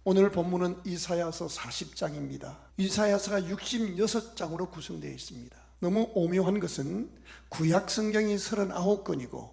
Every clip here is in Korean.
오늘 본문은 이사야서 40장입니다. 이사야서가 66장으로 구성되어 있습니다. 너무 오묘한 것은 구약 성경이 39권이고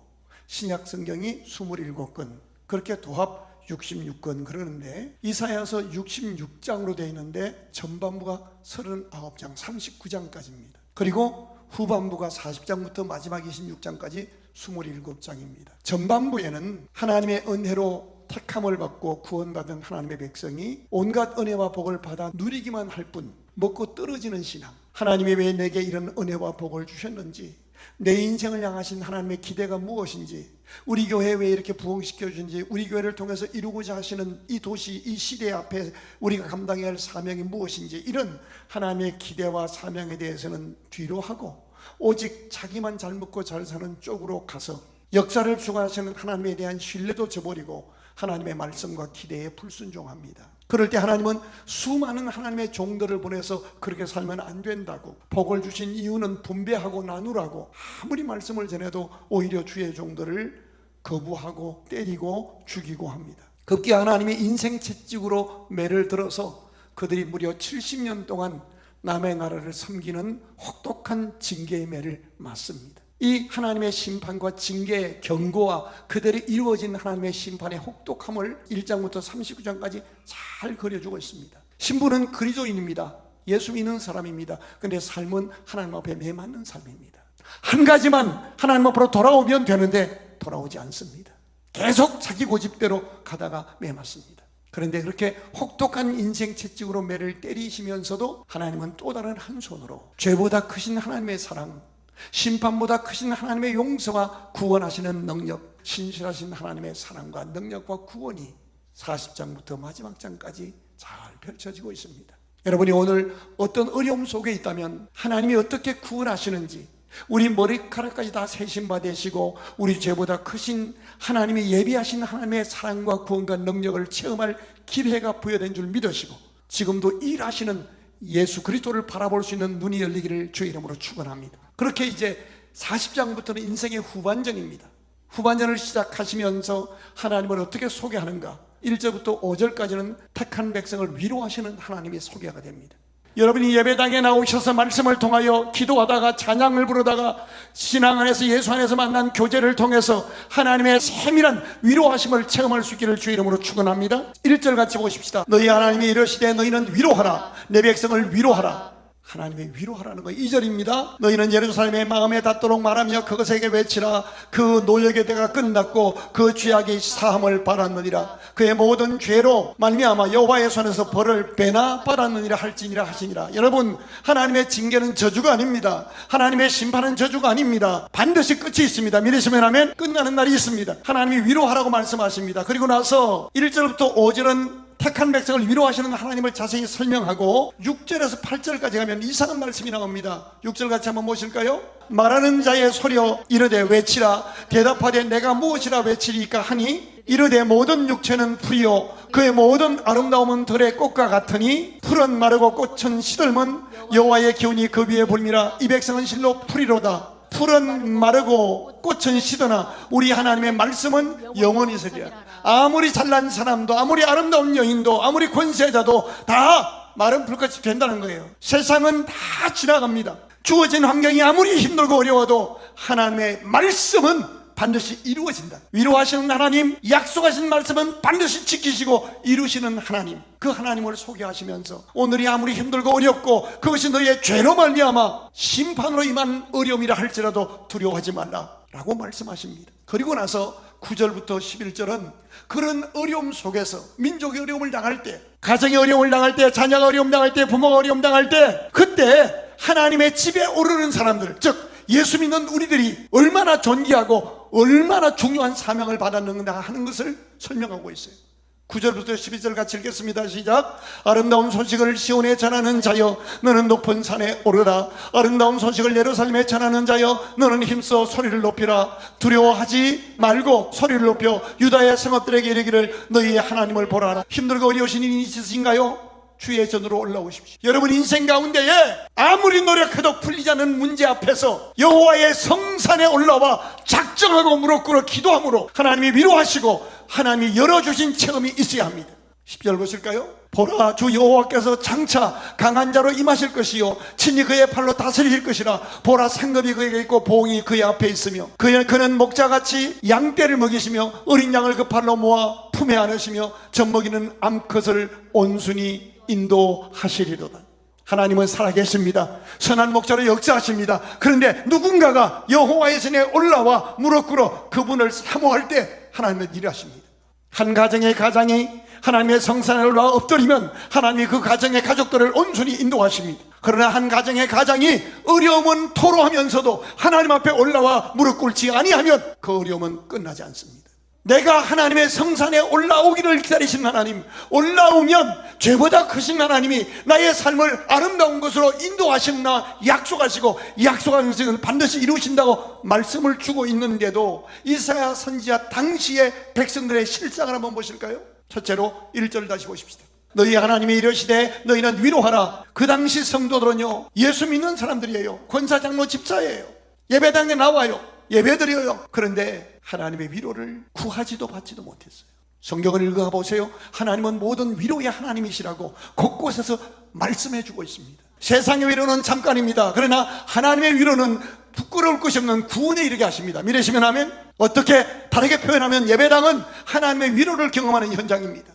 신약 성경이 27권, 그렇게 도합 66권 그러는데 이사야서 66장으로 되어 있는데 전반부가 39장, 39장까지입니다. 그리고 후반부가 40장부터 마지막 26장까지 27장입니다. 전반부에는 하나님의 은혜로 택함을 받고 구원받은 하나님의 백성이 온갖 은혜와 복을 받아 누리기만 할 뿐 먹고 떨어지는 신앙, 하나님이 왜 내게 이런 은혜와 복을 주셨는지, 내 인생을 향하신 하나님의 기대가 무엇인지, 우리 교회 왜 이렇게 부흥시켜 주신지, 우리 교회를 통해서 이루고자 하시는 이 도시, 이 시대 앞에 우리가 감당해야 할 사명이 무엇인지, 이런 하나님의 기대와 사명에 대해서는 뒤로 하고 오직 자기만 잘 먹고 잘 사는 쪽으로 가서 역사를 주관하시는 하나님에 대한 신뢰도 저버리고 하나님의 말씀과 기대에 불순종합니다. 그럴 때 하나님은 수많은 하나님의 종들을 보내서 그렇게 살면 안 된다고, 복을 주신 이유는 분배하고 나누라고 아무리 말씀을 전해도 오히려 주의 종들을 거부하고 때리고 죽이고 합니다. 급기 하나님이 인생 채찍으로 매를 들어서 그들이 무려 70년 동안 남의 나라를 섬기는 혹독한 징계의 매를 맞습니다. 이 하나님의 심판과 징계의 경고와 그들이 이루어진 하나님의 심판의 혹독함을 1장부터 39장까지 잘 그려주고 있습니다. 신부는 그리스도인입니다. 예수 믿는 사람입니다. 그런데 삶은 하나님 앞에 매맞는 삶입니다. 한 가지만 하나님 앞으로 돌아오면 되는데 돌아오지 않습니다. 계속 자기 고집대로 가다가 매맞습니다. 그런데 그렇게 혹독한 인생 채찍으로 매를 때리시면서도 하나님은 또 다른 한 손으로 죄보다 크신 하나님의 사랑, 심판보다 크신 하나님의 용서와 구원하시는 능력, 신실하신 하나님의 사랑과 능력과 구원이 40장부터 마지막 장까지 잘 펼쳐지고 있습니다. 여러분이 오늘 어떤 어려움 속에 있다면 하나님이 어떻게 구원하시는지, 우리 머리카락까지 다 세신바 되시고 우리 죄보다 크신 하나님이 예비하신 하나님의 사랑과 구원과 능력을 체험할 기회가 부여된 줄 믿으시고 지금도 일하시는 예수 그리스도를 바라볼 수 있는 눈이 열리기를 주의 이름으로 축원합니다. 그렇게 이제 40장부터는 인생의 후반전입니다. 후반전을 시작하시면서 하나님을 어떻게 소개하는가, 1절부터 5절까지는 택한 백성을 위로하시는 하나님의 소개가 됩니다. 여러분이 예배당에 나오셔서 말씀을 통하여 기도하다가 찬양을 부르다가 신앙 안에서 예수 안에서 만난 교제를 통해서 하나님의 세밀한 위로하심을 체험할 수 있기를 주의 이름으로 축원합니다. 1절 같이 보십시다. 너희 하나님이 이르시되 너희는 위로하라, 내 백성을 위로하라. 하나님의 위로하라는 거예요. 2절입니다. 너희는 예루살렘의 마음에 닿도록 말하며 그것에게 외치라. 그 노역의 때가 끝났고 그 죄악이 사함을 받았느니라. 그의 모든 죄로 말미암아 여호와의 손에서 벌을 배나 받았느니라 할지니라 하시니라. 여러분, 하나님의 징계는 저주가 아닙니다. 하나님의 심판은 저주가 아닙니다. 반드시 끝이 있습니다. 믿으시면 하면 끝나는 날이 있습니다. 하나님이 위로하라고 말씀하십니다. 그리고 나서 1절부터 5절은 택한 백성을 위로하시는 하나님을 자세히 설명하고 6절에서 8절까지 가면 이상한 말씀이 나옵니다. 6절 같이 한번 보실까요? 말하는 자의 소리여 이르되 외치라. 대답하되 내가 무엇이라 외치리까 하니 이르되 모든 육체는 풀이요 그의 모든 아름다움은 들의 꽃과 같으니 풀은 마르고 꽃은 시들면 여호와의 기운이 그 위에 불미라. 이 백성은 실로 풀이로다. 풀은 마르고 꽃은 시드나 우리 하나님의 말씀은 영원히 서리라. 아무리 잘난 사람도, 아무리 아름다운 여인도, 아무리 권세자도 다 마른 불같이 된다는 거예요. 세상은 다 지나갑니다. 주어진 환경이 아무리 힘들고 어려워도 하나님의 말씀은 반드시 이루어진다. 위로하시는 하나님, 약속하신 말씀은 반드시 지키시고 이루시는 하나님, 그 하나님을 소개하시면서 오늘이 아무리 힘들고 어렵고 그것이 너희의 죄로 말미암아 심판으로 임한 어려움이라 할지라도 두려워하지 말라 라고 말씀하십니다. 그리고 나서 9절부터 11절은 그런 어려움 속에서, 민족이 어려움을 당할 때, 가정이 어려움을 당할 때, 자녀가 어려움 당할 때, 부모가 어려움 당할 때, 그때 하나님의 집에 오르는 사람들, 즉 예수 믿는 우리들이 얼마나 존귀하고 얼마나 중요한 사명을 받았는가 하는 것을 설명하고 있어요. 9절부터 12절 같이 읽겠습니다. 시작. 아름다운 소식을 시온에 전하는 자여 너는 높은 산에 오르라. 아름다운 소식을 예루살렘에 전하는 자여 너는 힘써 소리를 높이라. 두려워하지 말고 소리를 높여 유다의 성읍들에게 이르기를 너희의 하나님을 보라. 힘들고 어려우신 일이 있으신가요? 주의 전으로 올라오십시오. 여러분 인생 가운데에 아무리 노력해도 풀리지 않는 문제 앞에서 여호와의 성산에 올라와 작정하고 무릎 꿇어 기도함으로 하나님이 위로하시고 하나님이 열어주신 체험이 있어야 합니다. 10절 보실까요? 보라, 주 여호와께서 장차 강한 자로 임하실 것이요 친히 그의 팔로 다스리실 것이라. 보라, 상급이 그에게 있고 보응이 그의 앞에 있으며 그는 목자같이 양떼를 먹이시며 어린 양을 그 팔로 모아 품에 안으시며 젖먹이는 암컷을 온순히 인도하시리로다. 하나님은 살아계십니다. 선한 목자로 역사하십니다. 그런데 누군가가 여호와의 전에 올라와 무릎 꿇어 그분을 사모할 때 하나님은 일하십니다. 한 가정의 가장이 하나님의 성산에 올라와 엎드리면 하나님이 그 가정의 가족들을 온순히 인도하십니다. 그러나 한 가정의 가장이 어려움은 토로하면서도 하나님 앞에 올라와 무릎 꿇지 아니하면 그 어려움은 끝나지 않습니다. 내가 하나님의 성산에 올라오기를 기다리신 하나님, 올라오면 죄보다 크신 하나님이 나의 삶을 아름다운 것으로 인도하시나 약속하시고 약속한 것을 반드시 이루신다고 말씀을 주고 있는데도 이사야 선지자 당시의 백성들의 실상을 한번 보실까요? 첫째로 1절 다시 보십시다. 너희 하나님이 이르시되 너희는 위로하라. 그 당시 성도들은요, 예수 믿는 사람들이에요. 권사장로 집사예요. 예배당에 나와요. 예배드려요. 그런데 하나님의 위로를 구하지도 받지도 못했어요. 성경을 읽어가 보세요. 하나님은 모든 위로의 하나님이시라고 곳곳에서 말씀해 주고 있습니다. 세상의 위로는 잠깐입니다. 그러나 하나님의 위로는 부끄러울 것이 없는 구원에 이르게 하십니다. 믿으시면 하면, 어떻게 다르게 표현하면 예배당은 하나님의 위로를 경험하는 현장입니다.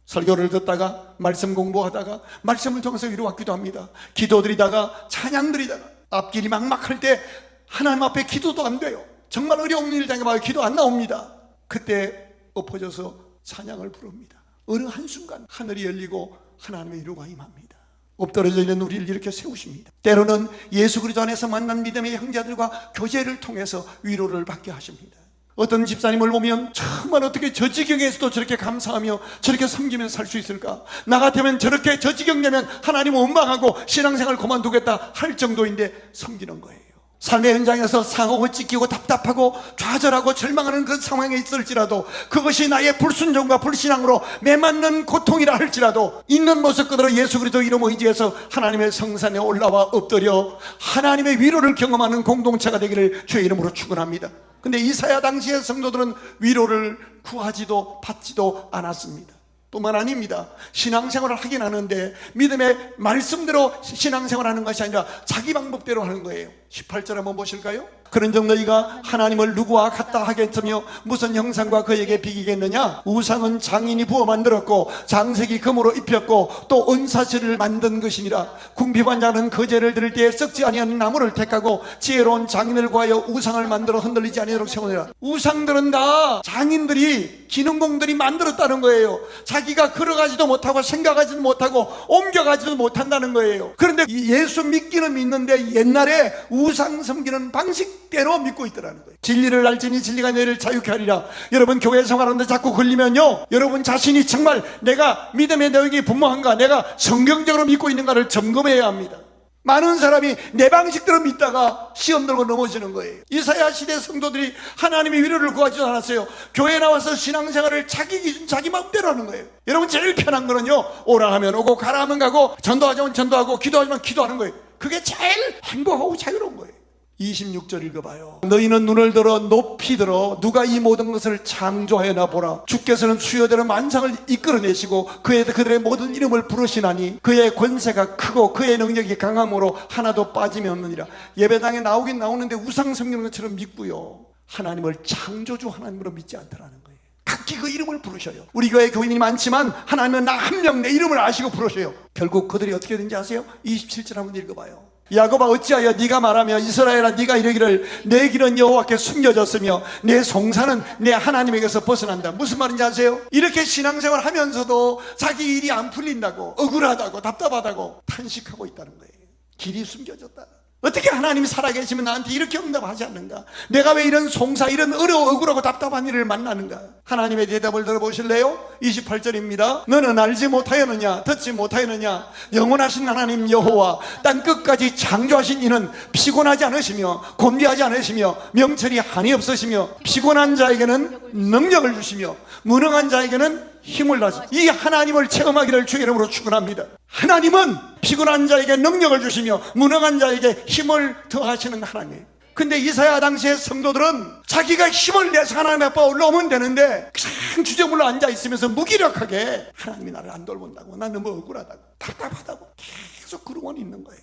설교를 듣다가 말씀 공부하다가 말씀을 통해서 위로받기도 합니다. 기도드리다가 찬양드리다가 앞길이 막막할 때 하나님 앞에 기도도 안 돼요. 정말 어려운 일 당해봐요. 기도 안 나옵니다. 그때 엎어져서 찬양을 부릅니다. 어느 한순간 하늘이 열리고 하나님의 위로가 임합니다. 엎드러져 있는 우리를 이렇게 세우십니다. 때로는 예수 그리스도 안에서 만난 믿음의 형제들과 교제를 통해서 위로를 받게 하십니다. 어떤 집사님을 보면 정말 어떻게 저 지경에서도 저렇게 감사하며 저렇게 섬기며 살 수 있을까? 나 같으면 저렇게 저 지경 되면 하나님 원망하고 신앙생활 그만두겠다 할 정도인데 섬기는 거예요. 삶의 현장에서 상하고 찢기고 답답하고 좌절하고 절망하는 그 상황에 있을지라도, 그것이 나의 불순종과 불신앙으로 매맞는 고통이라 할지라도 있는 모습 그대로 예수 그리스도 이름 의지해서 하나님의 성산에 올라와 엎드려 하나님의 위로를 경험하는 공동체가 되기를 주의 이름으로 축원합니다. 근데 이사야 당시의 성도들은 위로를 구하지도 받지도 않았습니다. 뿐만 아닙니다. 신앙생활을 하긴 하는데 믿음의 말씀대로 신앙생활하는 것이 아니라 자기 방법대로 하는 거예요. 18절 한번 보실까요? 그런즉 너희가 하나님을 누구와 같다 하겠으며 무슨 형상과 그에게 비기겠느냐? 우상은 장인이 부어 만들었고 장색이 금으로 입혔고 또 은사슬을 만든 것이니라. 궁핍한 자는 그 죄를 들을 때에 썩지 아니하는 나무를 택하고 지혜로운 장인을 구하여 우상을 만들어 흔들리지 아니하도록 세우니라. 우상들은 다 장인들이, 기능공들이 만들었다는 거예요. 자기가 걸어가지도 못하고 생각하지도 못하고 옮겨가지도 못한다는 거예요. 그런데 예수 믿기는 믿는데 옛날에 우상 섬기는 방식대로 믿고 있더라는 거예요. 진리를 알지니 진리가 너희를 자유케 하리라. 여러분 교회 생활하는데 자꾸 걸리면요, 여러분 자신이 정말 내가 믿음의 내용이 분명한가, 내가 성경적으로 믿고 있는가를 점검해야 합니다. 많은 사람이 내 방식대로 믿다가 시험 들고 넘어지는 거예요. 이사야 시대 성도들이 하나님의 위로를 구하지도 않았어요. 교회 나와서 신앙생활을 자기 기준 자기 마음대로 하는 거예요. 여러분 제일 편한 거는요, 오라 하면 오고 가라 하면 가고 전도하자면 전도하고 기도하자면 기도하는 거예요. 그게 제일 행복하고 자유로운 거예요. 26절 읽어봐요. 너희는 눈을 들어 높이 들어 누가 이 모든 것을 창조하였나 보라. 주께서는 수요대로 만상을 이끌어내시고 그들의 모든 이름을 부르시나니 그의 권세가 크고 그의 능력이 강함으로 하나도 빠짐이 없느니라. 예배당에 나오긴 나오는데 우상 섬기는 것처럼 믿고요, 하나님을 창조주 하나님으로 믿지 않더라는 거예요. 각기 그 이름을 부르셔요. 우리 교회 교인이 많지만 하나님은 나 한 명 내 이름을 아시고 부르셔요. 결국 그들이 어떻게 되는지 아세요? 27절 한번 읽어봐요. 야곱아 어찌하여 네가 말하며 이스라엘아 네가 이르기를 내 길은 여호와께 숨겨졌으며 내 송사는 내 하나님에게서 벗어난다. 무슨 말인지 아세요? 이렇게 신앙생활 하면서도 자기 일이 안 풀린다고, 억울하다고, 답답하다고 탄식하고 있다는 거예요. 길이 숨겨졌다. 어떻게 하나님이 살아계시면 나한테 이렇게 응답하지 않는가? 내가 왜 이런 송사, 이런 어려워 억울하고 답답한 일을 만나는가? 하나님의 대답을 들어보실래요? 28절입니다. 너는 알지 못하였느냐? 듣지 못하였느냐? 영원하신 하나님 여호와 땅 끝까지 창조하신 이는 피곤하지 않으시며 곤비하지 않으시며 명철이 한이 없으시며 피곤한 자에게는 능력을 주시며 무능한 자에게는 힘을 다시. 이 하나님을 체험하기를 주의 이름으로 축원합니다. 하나님은 피곤한 자에게 능력을 주시며 무능한 자에게 힘을 더하시는 하나님. 근데 이사야 당시의 성도들은 자기가 힘을 내서 하나님 앞에 올라오면 되는데 그냥 주저물러 앉아있으면서 무기력하게 하나님이 나를 안 돌본다고, 난 너무 억울하다고, 답답하다고 계속 그러고만 있는 거예요.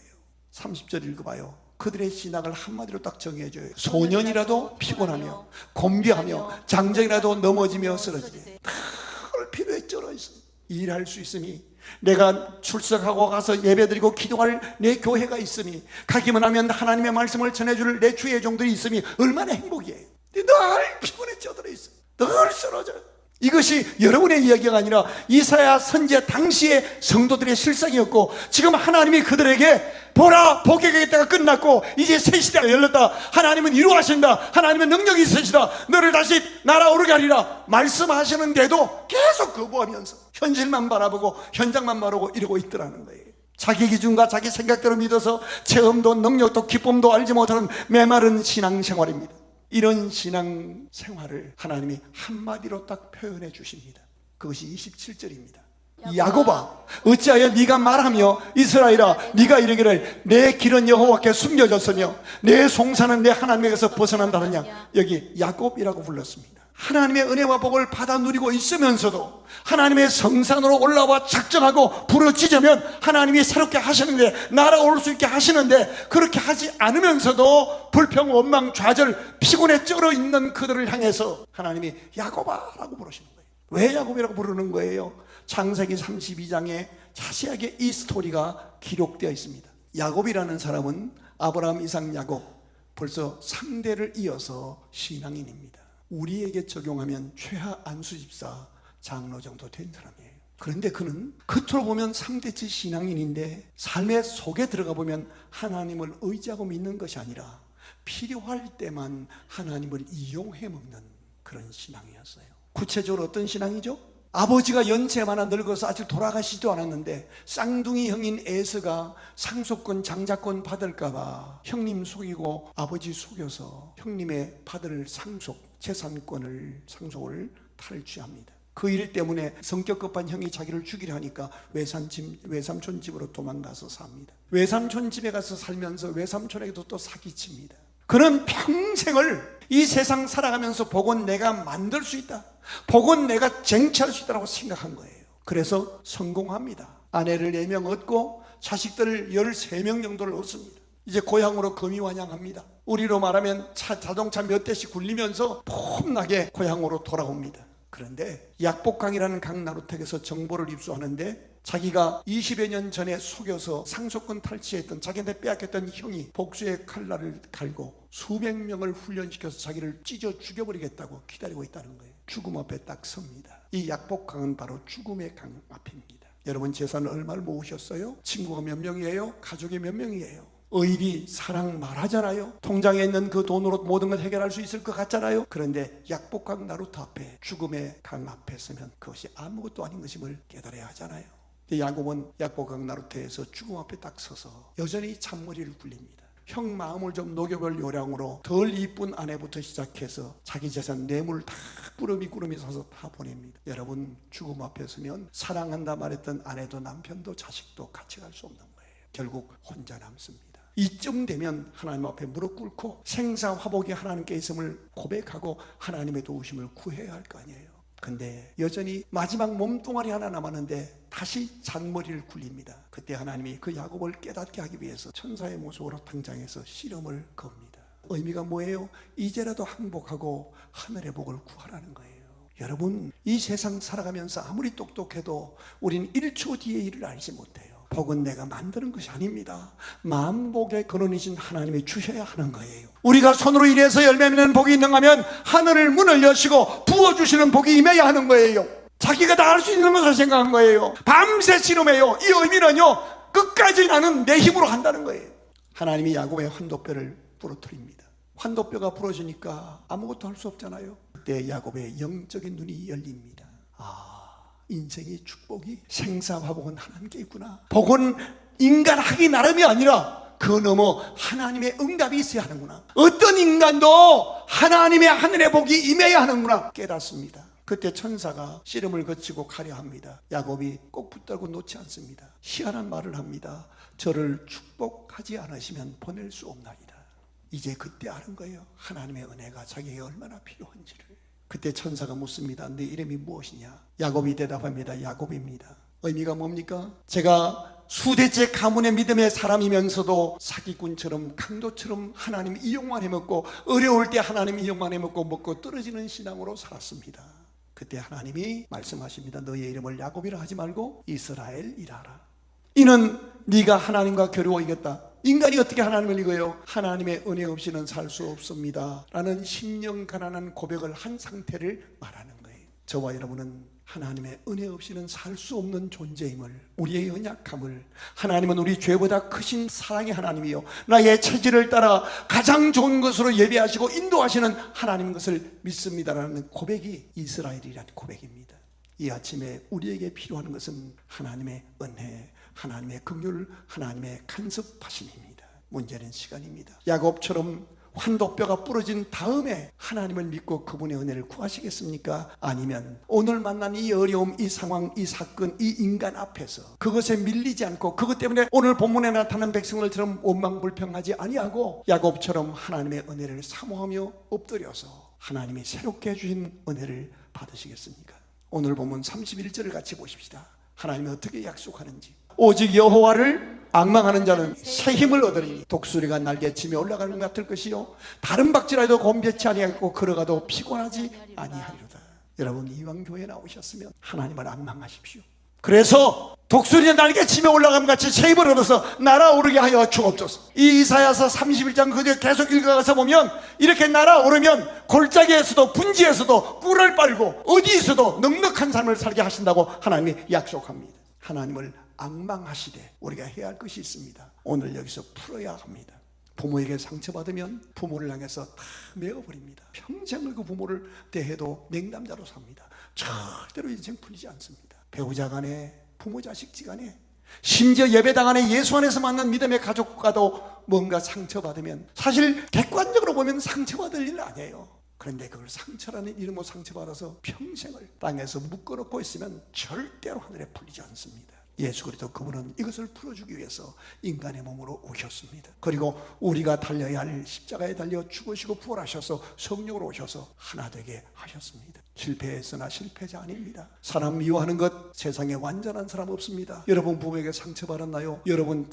30절 읽어봐요. 그들의 신앙을 한마디로 딱 정해줘요. 소년이라도 피곤하며 곤비하며 장정이라도 넘어지며 쓰러지게 늘 필요에 쩔어 있어. 일할 수 있으니, 내가 출석하고 가서 예배드리고 기도할 내 교회가 있으니, 가기만 하면 하나님의 말씀을 전해줄 내 주의 종들이 있으니 얼마나 행복이에요. 늘 피곤에 쪄들어 있어. 늘 쓰러져요. 이것이 여러분의 이야기가 아니라 이사야 선지자 당시의 성도들의 실상이었고, 지금 하나님이 그들에게 보라, 복의 때가 끝났고 이제 새 시대가 열렸다, 하나님은 이루하신다, 하나님은 능력이 있으시다, 너를 다시 날아오르게 하리라 말씀하시는데도 계속 거부하면서 현실만 바라보고 현장만 바라보고 이러고 있더라는 거예요. 자기 기준과 자기 생각대로 믿어서 체험도 능력도 기쁨도 알지 못하는 메마른 신앙생활입니다. 이런 신앙생활을 하나님이 한마디로 딱 표현해 주십니다. 그것이 27절입니다. 야곱아, 어찌하여 네가 말하며 이스라엘아 네가 이르기를 내 길은 여호와께 숨겨졌으며 내 송사는 내 하나님에게서 벗어난다느냐. 여기 야곱이라고 불렀습니다. 하나님의 은혜와 복을 받아 누리고 있으면서도 하나님의 성산으로 올라와 작정하고 부르짖으면 하나님이 새롭게 하시는데, 날아올 수 있게 하시는데, 그렇게 하지 않으면서도 불평, 원망, 좌절, 피곤에 쩔어 있는 그들을 향해서 하나님이 야곱아라고 부르시는 거예요. 왜 야곱이라고 부르는 거예요? 창세기 32장에 자세하게 이 스토리가 기록되어 있습니다. 야곱이라는 사람은 아브라함, 이삭, 야곱 벌써 3대를 이어서 신앙인입니다. 우리에게 적용하면 최하 안수집사 장로 정도 된 사람이에요. 그런데 그는 겉으로 보면 3대째 신앙인인데 삶의 속에 들어가 보면 하나님을 의지하고 믿는 것이 아니라 필요할 때만 하나님을 이용해 먹는 그런 신앙이었어요. 구체적으로 어떤 신앙이죠? 아버지가 연세 많아 늙어서 아직 돌아가시지도 않았는데 쌍둥이 형인 에서가 상속권, 장자권 받을까봐 형님 속이고 아버지 속여서 형님의 받을 재산권을, 상속을 탈취합니다. 그 일 때문에 성격 급한 형이 자기를 죽이려 하니까 외삼촌 집으로 도망가서 삽니다. 외삼촌 집에 가서 살면서 외삼촌에게도 또 사기칩니다. 그는 평생을 이 세상 살아가면서 복은 내가 만들 수 있다, 복은 내가 쟁취할 수 있다고 생각한 거예요. 그래서 성공합니다. 아내를 4명 얻고 자식들을 13명 정도를 얻습니다. 이제 고향으로 금이환영합니다. 우리로 말하면 자동차 몇 대씩 굴리면서 폼나게 고향으로 돌아옵니다. 그런데 약복강이라는 강나루택에서 정보를 입수하는데, 자기가 20여 년 전에 속여서 상속권 탈취했던, 자기한테 빼앗겼던 형이 복수의 칼날을 갈고 수백 명을 훈련시켜서 자기를 찢어 죽여버리겠다고 기다리고 있다는 거예요. 죽음 앞에 딱 섭니다. 이 약복강은 바로 죽음의 강 앞입니다. 여러분 재산을 얼마를 모으셨어요? 친구가 몇 명이에요? 가족이 몇 명이에요? 의리, 사랑 말하잖아요. 통장에 있는 그 돈으로 모든 걸 해결할 수 있을 것 같잖아요. 그런데 약복강 나루터 앞에, 죽음의 강 앞에 서면 그것이 아무것도 아닌 것임을 깨달아야 하잖아요. 야곱은 약복강 나루터에서 죽음 앞에 딱 서서 여전히 잔머리를 굴립니다. 형 마음을 좀 녹여볼 요량으로 덜 이쁜 아내부터 시작해서 자기 재산 뇌물 다 꾸러미 사서 다 보냅니다. 여러분, 죽음 앞에 서면 사랑한다 말했던 아내도 남편도 자식도 같이 갈 수 없는 거예요. 결국 혼자 남습니다. 이쯤 되면 하나님 앞에 무릎 꿇고 생사화복이 하나님께 있음을 고백하고 하나님의 도우심을 구해야 할 거 아니에요. 근데 여전히 마지막 몸뚱아리 하나 남았는데 다시 잔머리를 굴립니다. 그때 하나님이 그 야곱을 깨닫게 하기 위해서 천사의 모습으로 등장해서 시름을 겁니다. 의미가 뭐예요? 이제라도 항복하고 하늘의 복을 구하라는 거예요. 여러분, 이 세상 살아가면서 아무리 똑똑해도 우린 1초 뒤의 일을 알지 못해요. 복은 내가 만드는 것이 아닙니다. 만복의 근원이신 하나님이 주셔야 하는 거예요. 우리가 손으로 일해서 열매 맺는 복이 있는가 하면 하늘을 문을 여시고 부어주시는 복이 임해야 하는 거예요. 자기가 다 할 수 있는 것을 생각한 거예요. 밤새 씨름해요. 이 의미는요, 끝까지 나는 내 힘으로 한다는 거예요. 하나님이 야곱의 환도뼈를 부러뜨립니다. 환도뼈가 부러지니까 아무것도 할 수 없잖아요. 그때 야곱의 영적인 눈이 열립니다. 인생의 축복이, 생사화복은 하나님께 있구나. 복은 인간 하기 나름이 아니라 그 너머 하나님의 응답이 있어야 하는구나. 어떤 인간도 하나님의 하늘의 복이 임해야 하는구나 깨닫습니다. 그때 천사가 씨름을 거치고 가려 합니다. 야곱이 꼭 붙들고 놓지 않습니다. 희한한 말을 합니다. 저를 축복하지 않으시면 보낼 수 없나이다. 이제 그때 아는 거예요. 하나님의 은혜가 자기에게 얼마나 필요한지를. 그때 천사가 묻습니다. 네 이름이 무엇이냐? 야곱이 대답합니다. 야곱입니다. 의미가 뭡니까? 제가 수대째 가문의 믿음의 사람이면서도 사기꾼처럼 강도처럼 하나님 이용만 해먹고, 어려울 때 하나님 이용만 해먹고 먹고 떨어지는 신앙으로 살았습니다. 그때 하나님이 말씀하십니다. 너의 이름을 야곱이라 하지 말고 이스라엘이라 하라. 이는 네가 하나님과 겨루어 이겼다. 인간이 어떻게 하나님을 이겨요? 하나님의 은혜 없이는 살 수 없습니다 라는 심령 가난한 고백을 한 상태를 말하는 거예요. 저와 여러분은 하나님의 은혜 없이는 살 수 없는 존재임을, 우리의 연약함을, 하나님은 우리 죄보다 크신 사랑의 하나님이요 나의 체질을 따라 가장 좋은 것으로 예배하시고 인도하시는 하나님 것을 믿습니다라는 고백이 이스라엘이라는 고백입니다. 이 아침에 우리에게 필요한 것은 하나님의 은혜, 하나님의 긍휼, 하나님의 간섭하심입니다. 문제는 시간입니다. 야곱처럼 환도뼈가 부러진 다음에 하나님을 믿고 그분의 은혜를 구하시겠습니까? 아니면 오늘 만난 이 어려움, 이 상황, 이 사건, 이 인간 앞에서 그것에 밀리지 않고 그것 때문에 오늘 본문에 나타난 백성들처럼 원망불평하지 아니하고 야곱처럼 하나님의 은혜를 사모하며 엎드려서 하나님이 새롭게 해주신 은혜를 받으시겠습니까? 오늘 본문 31절을 같이 보십시다. 하나님이 어떻게 약속하는지. 오직 여호와를 앙망하는 자는 새 힘을 얻으리니 독수리가 날개치며 올라가는 것 같을 것이요 다른 박질라도 곤배치 아니하고 걸어가도 피곤하지 아니하리로다. 여러분 이왕교회에 나오셨으면 하나님을 앙망하십시오. 그래서 독수리가 날개치며 올라가는 같이 새 힘을 얻어서 날아오르게 하여 주옵소서. 이 이사야서 31장 그대로 계속 읽어가서 보면 이렇게 날아오르면 골짜기에서도 분지에서도 꿀을 빨고 어디에서도 넉넉한 삶을 살게 하신다고 하나님이 약속합니다. 하나님을 앙망하시되 우리가 해야 할 것이 있습니다. 오늘 여기서 풀어야 합니다. 부모에게 상처받으면 부모를 향해서 다 메어버립니다. 평생을 그 부모를 대해도 냉담자로 삽니다. 절대로 인생 풀리지 않습니다. 배우자 간에, 부모 자식 간에, 심지어 예배당 안에 예수 안에서 만난 믿음의 가족과도 뭔가 상처받으면 사실 객관적으로 보면 상처받을 일 아니에요. 그런데 그걸 상처라는 이름으로 상처받아서 평생을 땅에서 묶어놓고 있으면 절대로 하늘에 풀리지 않습니다. 예수 그리스도 그분은 이것을 풀어주기 위해서 인간의 몸으로 오셨습니다. 그리고 우리가 달려야 할 십자가에 달려 죽으시고 부활하셔서 성령으로 오셔서 하나 되게 하셨습니다. 실패했으나 실패자 아닙니다. 사람 미워하는 것 세상에 완전한 사람 없습니다. 여러분 부모에게 상처받았나요? 여러분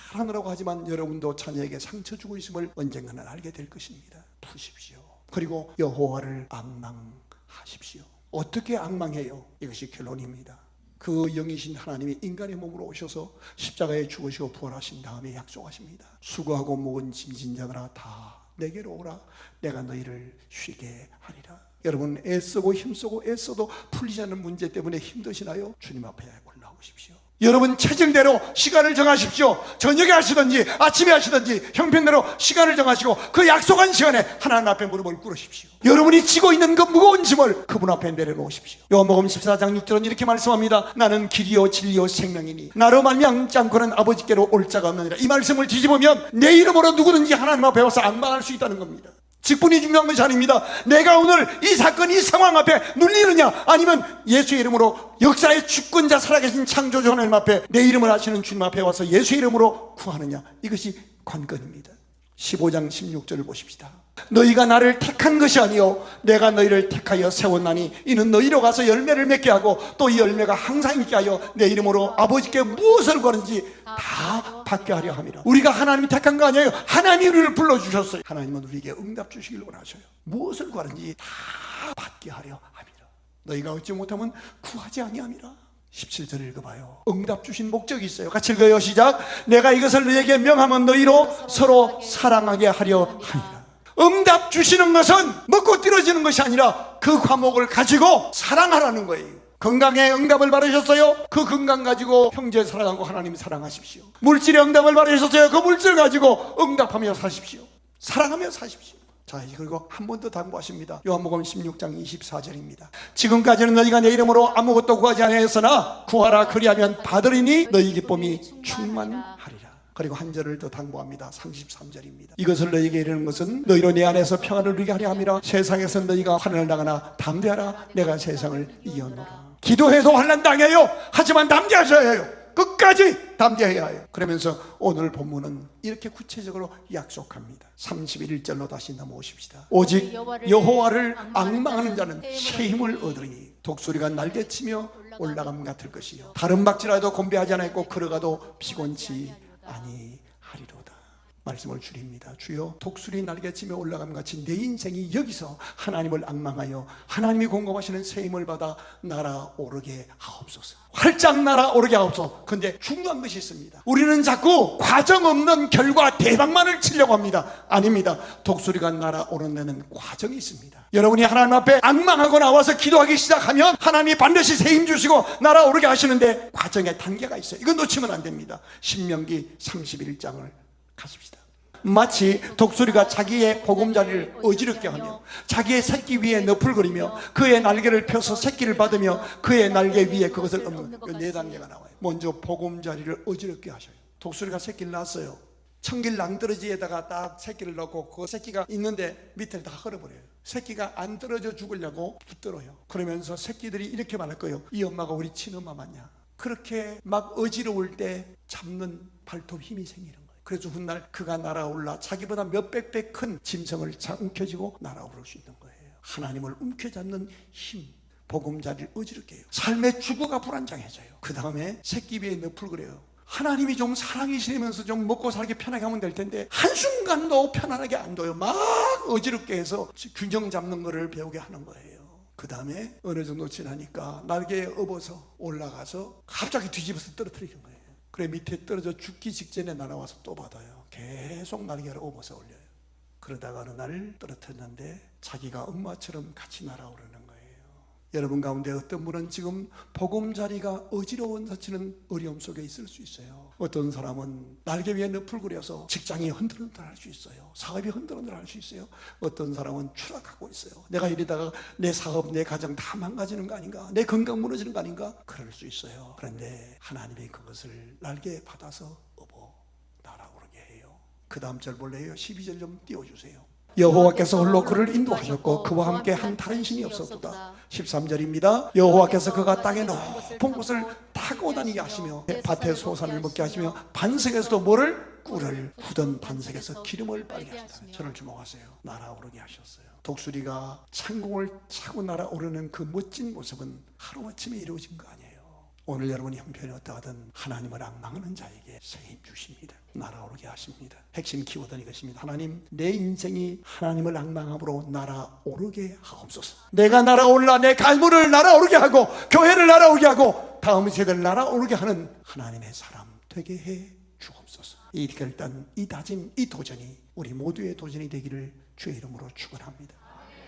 잘하느라고 하지만 여러분도 자녀에게 상처 주고 있음을 언젠가는 알게 될 것입니다. 푸십시오. 그리고 여호와를 앙망하십시오. 어떻게 앙망해요? 이것이 결론입니다. 그 영이신 하나님이 인간의 몸으로 오셔서 십자가에 죽으시고 부활하신 다음에 약속하십니다. 수고하고 무거운 짐진 자들아 다 내게로 오라. 내가 너희를 쉬게 하리라. 여러분 애쓰고 힘쓰고 애써도 풀리지 않는 문제 때문에 힘드시나요? 주님 앞에 올라오십시오. 여러분 체질대로 시간을 정하십시오. 저녁에 하시든지 아침에 하시든지 형편대로 시간을 정하시고 그 약속한 시간에 하나님 앞에 무릎을 꿇으십시오. 여러분이 지고 있는 그 무거운 짐을 그분 앞에 내려놓으십시오. 요한복음 14장 6절은 이렇게 말씀합니다. 나는 길이요 진리요 생명이니 나로 말미암지 않고는 아버지께로 올 자가 없느니라. 이 말씀을 뒤집으면 내 이름으로 누구든지 하나님 앞에 와서 앙망할 수 있다는 겁니다. 직분이 중요한 것이 아닙니다. 내가 오늘 이 사건 이 상황 앞에 눌리느냐 아니면 예수의 이름으로 역사의 주권자 살아계신 창조주 하나님 앞에 내 이름을 아시는 주님 앞에 와서 예수의 이름으로 구하느냐, 이것이 관건입니다. 15장 16절을 보십시다. 너희가 나를 택한 것이 아니요 내가 너희를 택하여 세웠나니 이는 너희로 가서 열매를 맺게 하고 또 이 열매가 항상 있게 하여 내 이름으로 아버지께 무엇을 구하는지 다 받게 하려 함이라. 우리가 하나님이 택한 거 아니에요. 하나님이 우리를 불러주셨어요. 하나님은 우리에게 응답 주시길 원하셔요. 무엇을 구하는지 다 받게 하려 함이라. 너희가 얻지 못하면 구하지 아니함이라. 17절을 읽어봐요. 응답 주신 목적이 있어요. 같이 읽어요. 시작. 내가 이것을 너희에게 명하면 너희로 서로 사랑하게 하려 하리라. 응답 주시는 것은 먹고 떨어지는 것이 아니라 그 과목을 가지고 사랑하라는 거예요. 건강에 응답을 받으셨어요? 그 건강 가지고 형제 사랑하고 하나님 사랑하십시오. 물질에 응답을 받으셨어요? 그 물질 가지고 응답하며 사십시오. 사랑하며 사십시오. 자, 그리고 한 번 더 당부하십니다. 요한복음 16장 24절입니다. 지금까지는 너희가 내 이름으로 아무것도 구하지 아니하였으나 구하라 그리하면 받으리니 너희 기쁨이 충만하리라. 그리고 한 절을 더 당부합니다. 33절입니다. 이것을 너희에게 이르는 것은 너희로 내 안에서 평안을 누리게 하려 함이라. 세상에서 너희가 환난을 당하나 담대하라. 내가 세상을 이겨노라. 기도해도 환난 당해요. 하지만 담대하셔야 해요. 끝까지 담대해야 해요. 그러면서 오늘 본문은 이렇게 구체적으로 약속합니다. 31절로 다시 넘어오십시다. 오직 여호와를 앙망하는 자는 새 힘을 얻으리니 독수리가 날개치며 올라감 같을 것이요 다른 박질라도 곤배하지 않았고 걸어가도 피곤치 아니하리로다. 말씀을 줄입니다. 주여, 독수리 날개치며 올라감 같이 내 인생이 여기서 하나님을 앙망하여 하나님이 공급하시는 새 힘을 받아 날아오르게 하옵소서. 활짝 날아오르게 하옵소서. 근데 중요한 것이 있습니다. 우리는 자꾸 과정 없는 결과 대박만을 치려고 합니다. 아닙니다. 독수리가 날아오르는 데는 과정이 있습니다. 여러분이 하나님 앞에 앙망하고 나와서 기도하기 시작하면 하나님이 반드시 새 힘 주시고 날아오르게 하시는데 과정에 단계가 있어요. 이건 놓치면 안 됩니다. 신명기 31장을 가십시다. 마치 독수리가 자기의 보금자리를 어지럽게 하며 자기의 새끼 위에 너풀거리며 그의 날개를 펴서 새끼를 받으며 그의 날개 위에 그것을 얹는 네 단계가 나와요. 먼저 보금자리를 어지럽게 하셔요. 독수리가 새끼를 낳았어요. 청길 낭떠러지에다가 딱 새끼를 넣고 그 새끼가 있는데 밑을 다 헐어버려요. 새끼가 안 떨어져 죽으려고 붙들어요. 그러면서 새끼들이 이렇게 말할 거예요. 이 엄마가 우리 친엄마 맞냐? 그렇게 막 어지러울 때 잡는 발톱 힘이 생기는 거예요. 그래서 훗날 그가 날아올라 자기보다 몇백 배 큰 짐승을 움켜쥐고 날아오를 수 있는 거예요. 하나님을 움켜잡는 힘, 보금자리를 어지럽게 해요. 삶의 주거가 불안정해져요. 그 다음에 새끼 위에 너풀거려요. 하나님이 좀 사랑이시면서 좀 먹고 살기 편하게 하면 될 텐데 한순간도 편안하게 안 둬요. 막 어지럽게 해서 균형 잡는 거를 배우게 하는 거예요. 그 다음에 어느 정도 지나니까 날개에 업어서 올라가서 갑자기 뒤집어서 떨어뜨리는 거예요. 그래 밑에 떨어져 죽기 직전에 날아와서 또 받아요. 계속 날개를 업어서 올려요. 그러다가 어느 날 떨어뜨렸는데 자기가 엄마처럼 같이 날아오르는 거예요. 여러분 가운데 어떤 분은 지금 보금자리가 어지러운 사치는 어려움 속에 있을 수 있어요. 어떤 사람은 날개 위에 너풀거려서 직장이 흔들흔들할 수 있어요. 사업이 흔들흔들할 수 있어요. 어떤 사람은 추락하고 있어요. 내가 이러다가 내 사업, 내 가정 다 망가지는 거 아닌가? 내 건강 무너지는 거 아닌가? 그럴 수 있어요. 그런데 하나님이 그것을 날개에 받아서 업어 날아오르게 해요. 그 다음 절 볼래요? 12절 좀 띄워주세요. 여호와께서 홀로 그를 인도하셨고 그와 함께 한 다른 신이 없었도다. 13절입니다. 여호와께서 그가 땅의 높은 곳을 타고 다니게 하시며 밭에 소산을 먹게 하시며 반석에서도 뭐를? 꿀을 굳은 반석에서 기름을 빨게 하시다. 저를 주목하세요. 날아오르게 하셨어요. 독수리가 창공을 차고 날아오르는 그 멋진 모습은 하루아침에 이루어진 거 아니에요. 오늘 여러분이 형편이 어떠하든 하나님을 앙망하는 자에게 새 힘 주십니다. 날아오르게 하십니다. 핵심 키워드는 이것입니다. 하나님, 내 인생이 하나님을 앙망함으로 날아오르게 하옵소서. 내가 날아올라 내 가문을 날아오르게 하고 교회를 날아오르게 하고 다음 세대를 날아오르게 하는 하나님의 사람 되게 해 주옵소서. 이 결단, 이 다짐, 이 도전이 우리 모두의 도전이 되기를 주의 이름으로 축원합니다.